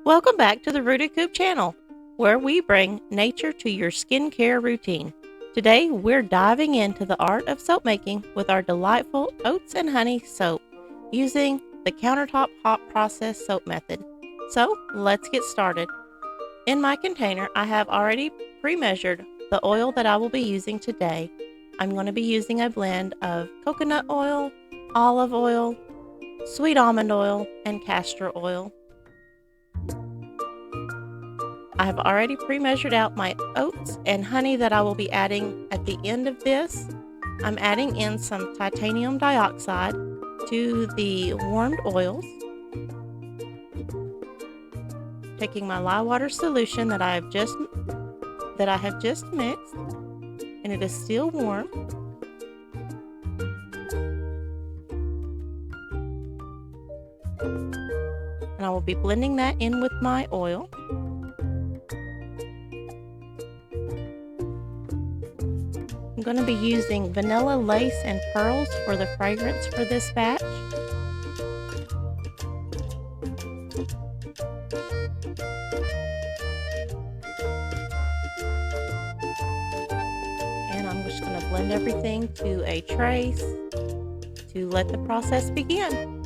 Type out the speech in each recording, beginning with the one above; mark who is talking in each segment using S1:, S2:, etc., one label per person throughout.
S1: Welcome back to the Rooted Coop channel, where we bring nature to your skincare routine. Today, we're diving into the art of soap making with our delightful Oats and Honey Soap using the Countertop hot process soap method. So, let's get started. In my container, I have already pre-measured the oil that I will be using today. I'm going to be using a blend of coconut oil, olive oil, sweet almond oil, and castor oil. I have already pre-measured out my oats and honey that I will be adding at the end of this. I'm adding in some titanium dioxide to the warmed oils. Taking my lye water solution that I have just mixed, and it is still warm. And I will be blending that in with my oil. I'm going to be using vanilla lace and pearls for the fragrance for this batch. And I'm just going to blend everything to a trace to let the process begin.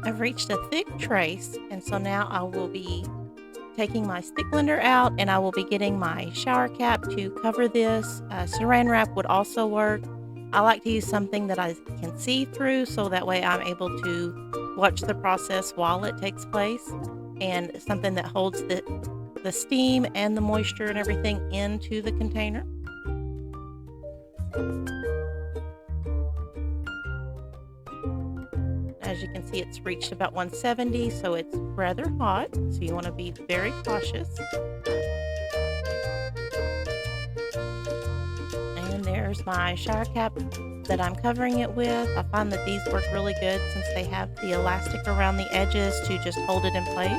S1: I've reached a thick trace, and so now I will be taking my stick blender out, and I will be getting my shower cap to cover this. Saran wrap would also work. I like to use something that I can see through, so that way I'm able to watch the process while it takes place, and something that holds the steam and the moisture and everything into the container. As you can see, it's reached about 170, so it's rather hot, so you want to be very cautious. And there's my shower cap that I'm covering it with. I find that these work really good since they have the elastic around the edges to just hold it in place.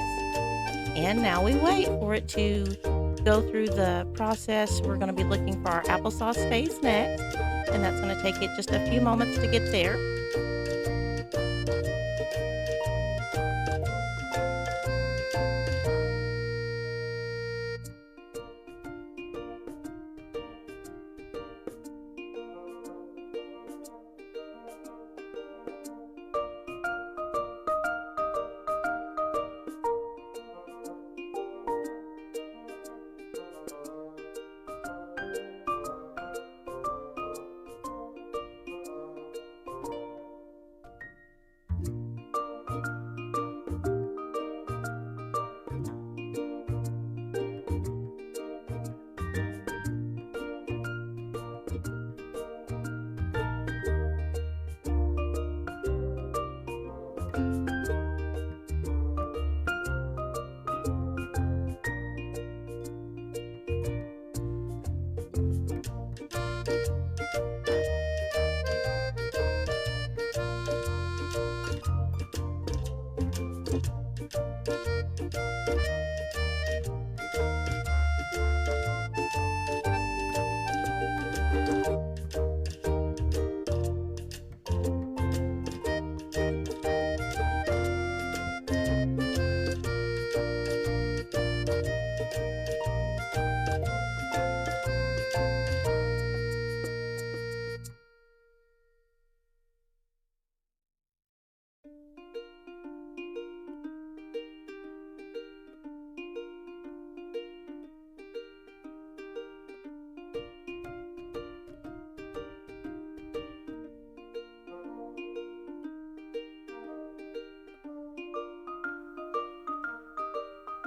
S1: And now we wait for it to go through the process. We're going to be looking for our applesauce phase next, and that's going to take it just a few moments to get there.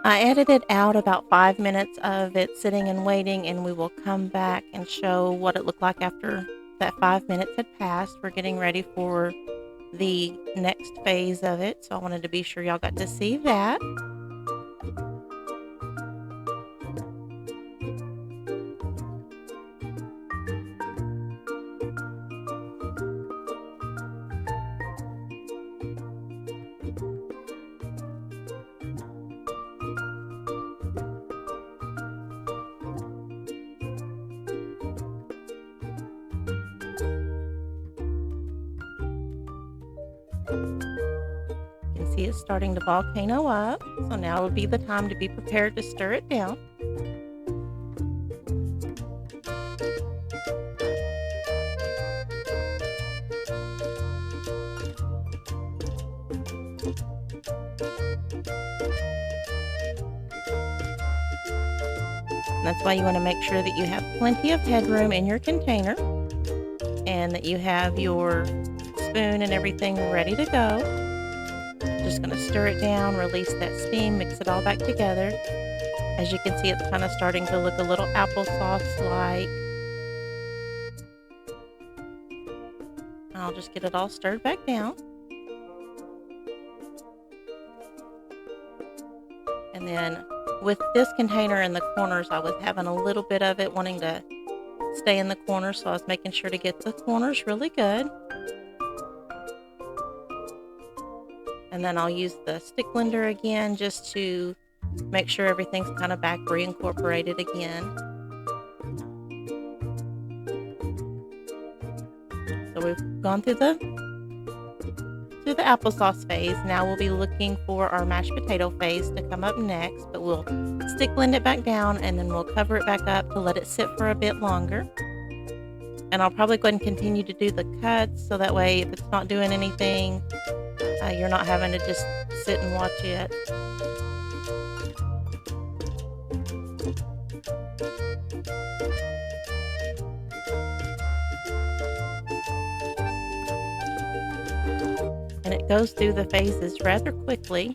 S1: I edited out about 5 minutes of it sitting and waiting, and we will come back and show what it looked like after that 5 minutes had passed. We're getting ready for the next phase of it, so I wanted to be sure y'all got to see that. You can see it's starting to volcano up, so now would be the time to be prepared to stir it down. And that's why you want to make sure that you have plenty of headroom in your container and that you have your spoon and everything ready to go. Just going to stir it down, release that steam, mix it all back together. As you can see, it's kind of starting to look a little applesauce-like. I'll just get it all stirred back down. And then with this container in the corners, I was having a little bit of it wanting to stay in the corners, so I was making sure to get the corners really good. And then I'll use the stick blender again just to make sure everything's kind of back reincorporated again. So we've gone through the applesauce phase. Now we'll be looking for our mashed potato phase to come up next, but we'll stick blend it back down and then we'll cover it back up to let it sit for a bit longer. And I'll probably go ahead and continue to do the cuts so that way if it's not doing anything, you're not having to just sit and watch it. And it goes through the phases rather quickly.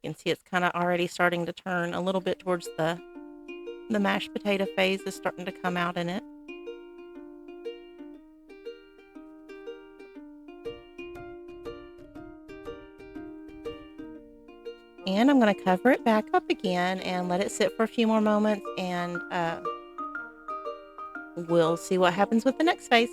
S1: You can see it's kind of already starting to turn a little bit towards the mashed potato phase is starting to come out in it. And I'm going to cover it back up again and let it sit for a few more moments, and we'll see what happens with the next phase.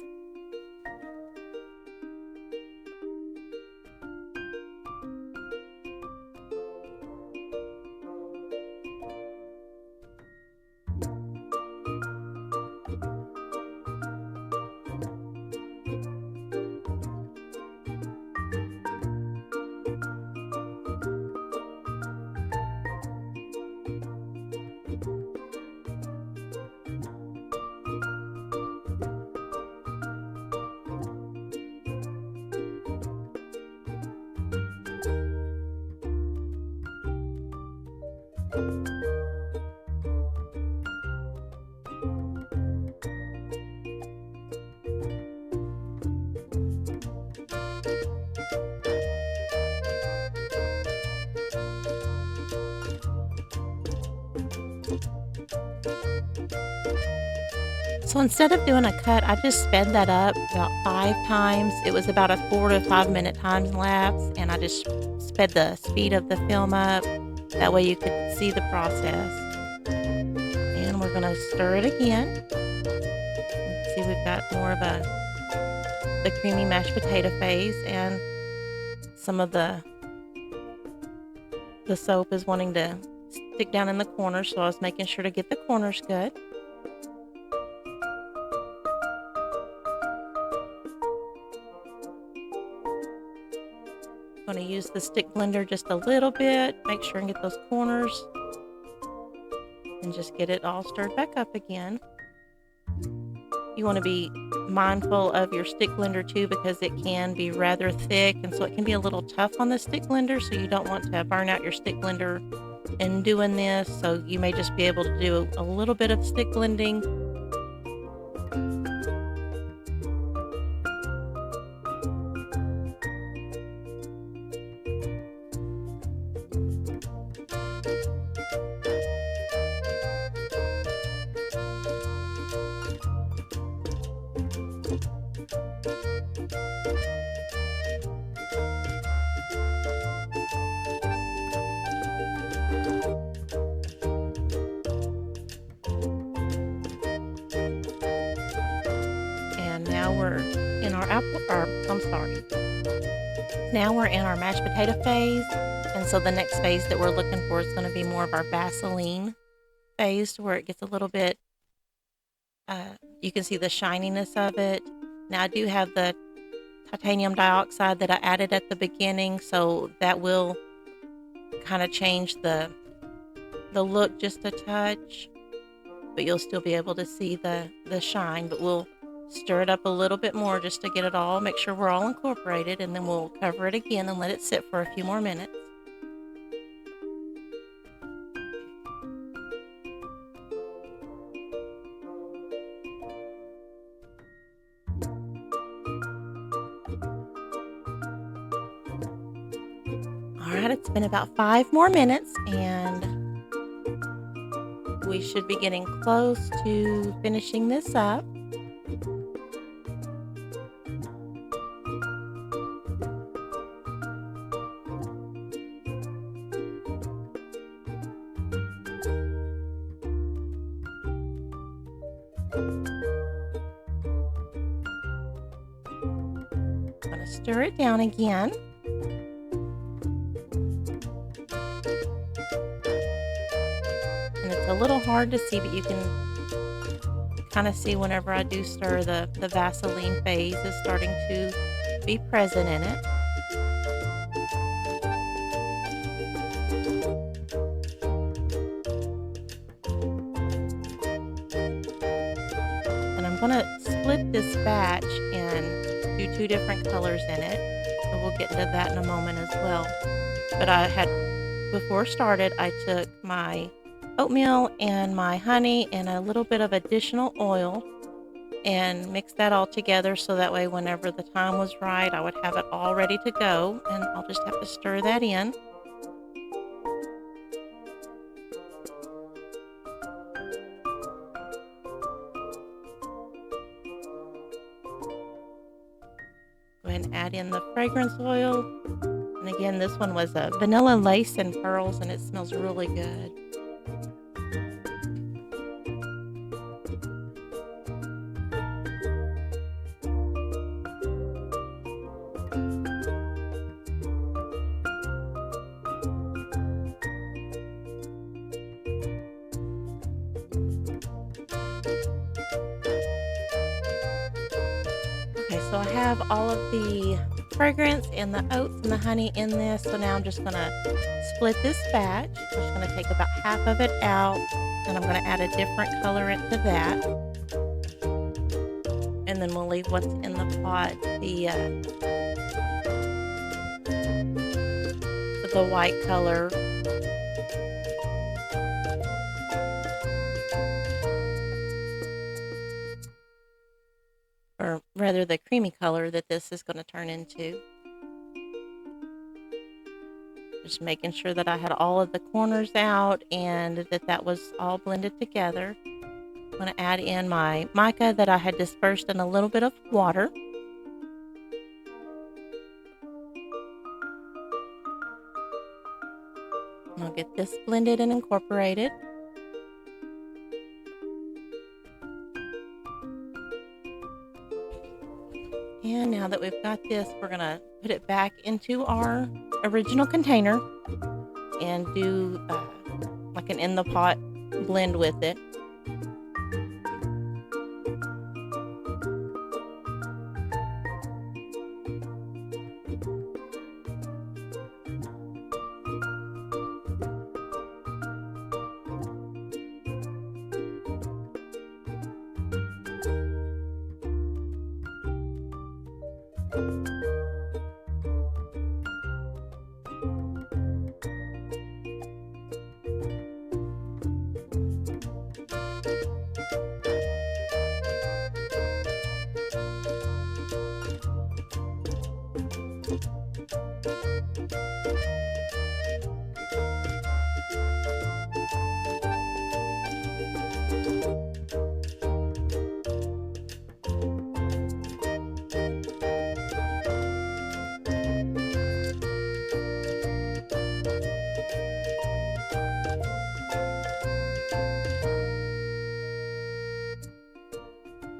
S1: So instead of doing a cut, I just sped that up about 5 times. It was about a 4 to 5 minute time lapse, and I just sped the speed of the film up. That way you could see the process. And we're going to stir it again. Let's see, we've got more of the creamy mashed potato phase, and some of the soap is wanting to stick down in the corners, so I was making sure to get the corners good. I'm going to use the stick blender just a little bit, make sure and get those corners, and just get it all stirred back up again. You want to be mindful of your stick blender too, because it can be rather thick, and so it can be a little tough on the stick blender, so you don't want to burn out your stick blender in doing this, so you may just be able to do a little bit of stick blending. And now we're in our now we're in our mashed potato phase. And so the next phase that we're looking for is going to be more of our Vaseline phase, where it gets a little bit, you can see the shininess of it. Now I do have the titanium dioxide that I added at the beginning, so that will kind of change the look just a touch, but you'll still be able to see the shine. But we'll stir it up a little bit more just to get it all, make sure we're all incorporated, and then we'll cover it again and let it sit for a few more minutes. Alright, it's been about 5 more minutes and we should be getting close to finishing this up. I'm going to stir it down again. And it's a little hard to see, but you can kind of see whenever I do stir, the Vaseline phase is starting to be present in it. And I'm going to split this batch and do 2 different colors in it. So we'll get into that in a moment as well. But before started, I took my oatmeal and my honey and a little bit of additional oil and mixed that all together, so that way whenever the time was right, I would have it all ready to go, and I'll just have to stir that in. Go ahead and add in the fragrance oil. And again, this one was a vanilla lace and pearls, and it smells really good. Okay, so I have all of the fragrance and the oats and the honey in this. So now I'm just going to split this batch. I'm just going to take about half of it out, and I'm going to add a different colorant to that. And then we'll leave what's in the pot, the white color. Or rather the creamy color that this is going to turn into. Just making sure that I had all of the corners out and that was all blended together. I'm going to add in my mica that I had dispersed in a little bit of water. And I'll get this blended and incorporated. And now that we've got this, we're going to put it back into our original container and do like an in the pot blend with it.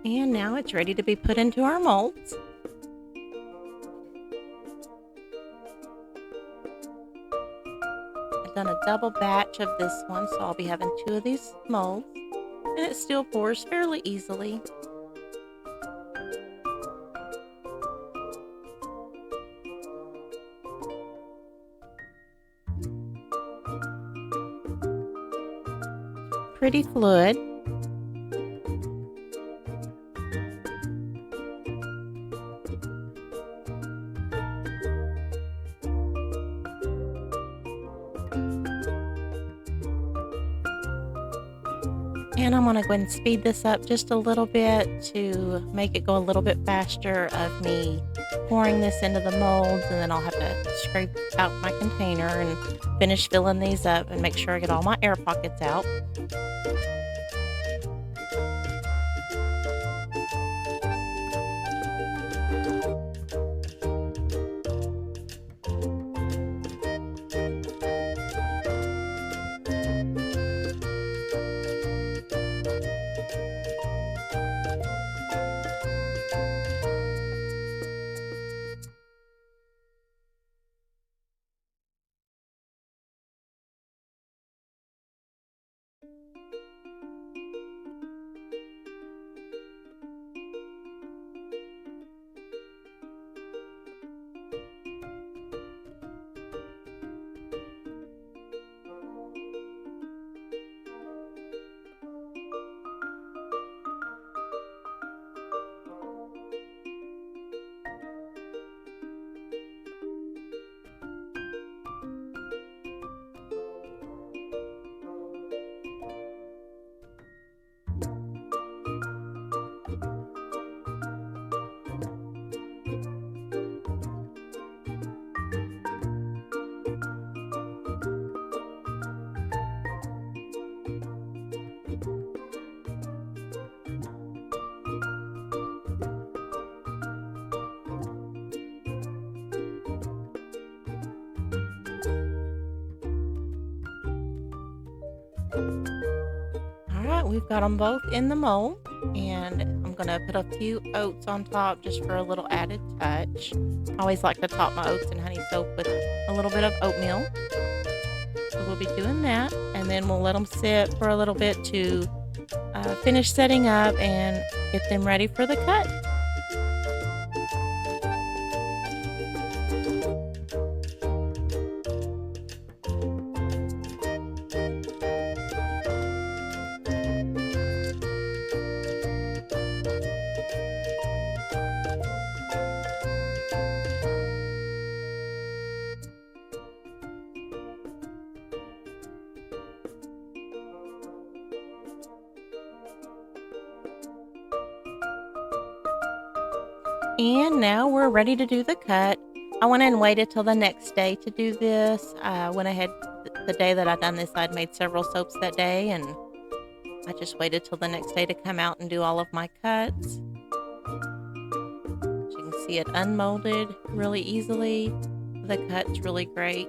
S1: And now it's ready to be put into our molds. I've done a double batch of this one, so I'll be having 2 of these molds, and it still pours fairly easily. Pretty fluid. And I'm going to go ahead and speed this up just a little bit to make it go a little bit faster of me pouring this into the molds, and then I'll have to scrape out my container and finish filling these up and make sure I get all my air pockets out. Alright, we've got them both in the mold, and I'm going to put a few oats on top just for a little added touch. I always like to top my oats and honey soap with a little bit of oatmeal. So we'll be doing that, and then we'll let them sit for a little bit to finish setting up and get them ready for the cut. And now we're ready to do the cut. I went and waited till the next day to do this. I went ahead the day that I done this, I'd made several soaps that day, and I just waited till the next day to come out and do all of my cuts. As you can see, it unmolded really easily. The cut's really great.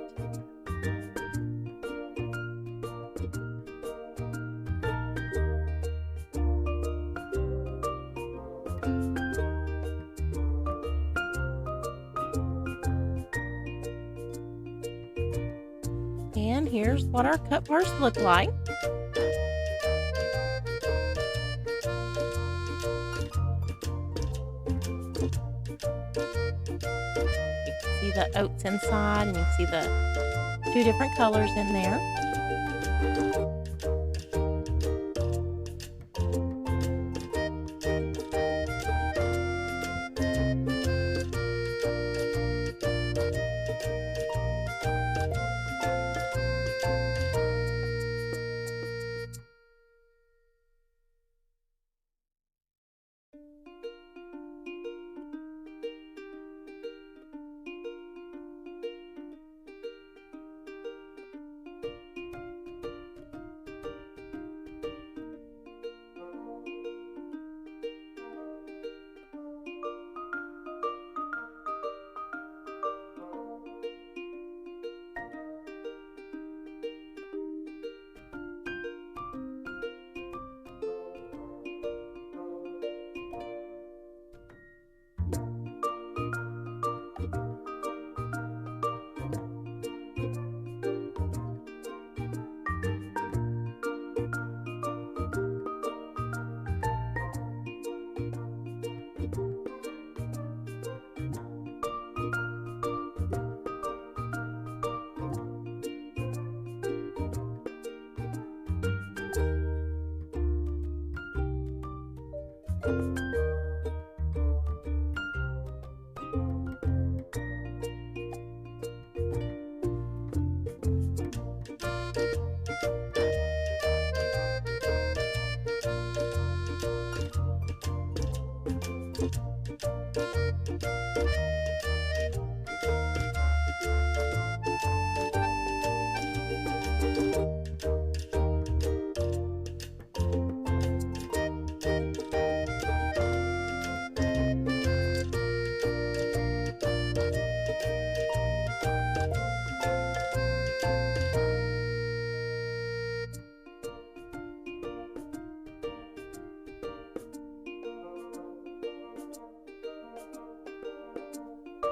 S1: And here's what our cut parts look like. You can see the oats inside, and you can see the 2 different colors in there.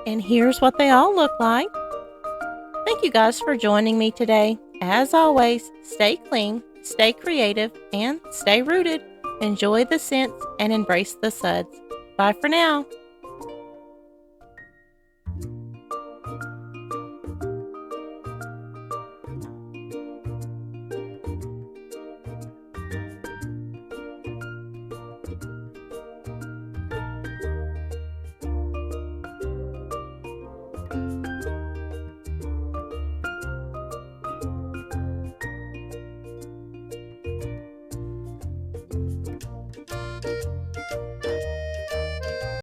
S1: And here's what they all look like. Thank you guys for joining me today. As always, stay clean, stay creative, and stay rooted. Enjoy the scents and embrace the suds. Bye for now.